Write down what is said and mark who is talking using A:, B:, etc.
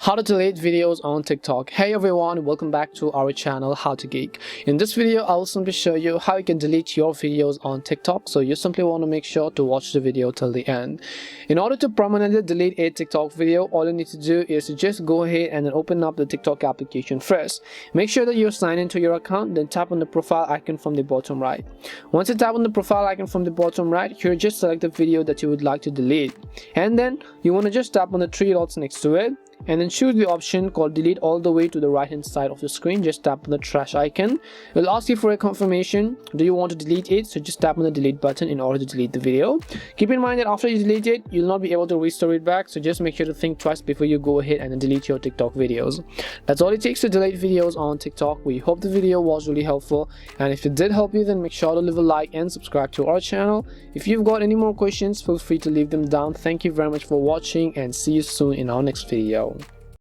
A: How to delete videos on TikTok. Hey everyone, welcome back to our channel How to Geek. In this video, I will simply show you how you can delete your videos on TikTok. So you simply want to make sure to watch the video till the end. In order to permanently delete a TikTok video, all you need to do is to just go ahead and then open up the TikTok application first. Make sure that you're signed into your account, then tap on the profile icon from the bottom right. Once you tap on the profile icon from the bottom right, here just select the video that you would like to delete. And then you want to just tap on the three dots next to it, and then choose the option called delete all the way to the right hand side of the screen. Just tap on the trash icon. It will ask you for a confirmation. Do you want to delete it? So just tap on the delete button in order to delete the video. Keep in mind that after you delete it, you'll not be able to restore it back. So just make sure to think twice before you go ahead and then delete your TikTok videos. That's all it takes to delete videos on TikTok. We hope the video was really helpful, and if it did help you, then make sure to leave a like and subscribe to our channel. If you've got any more questions, feel free to leave them down. Thank you very much for watching, and see you soon in our next video.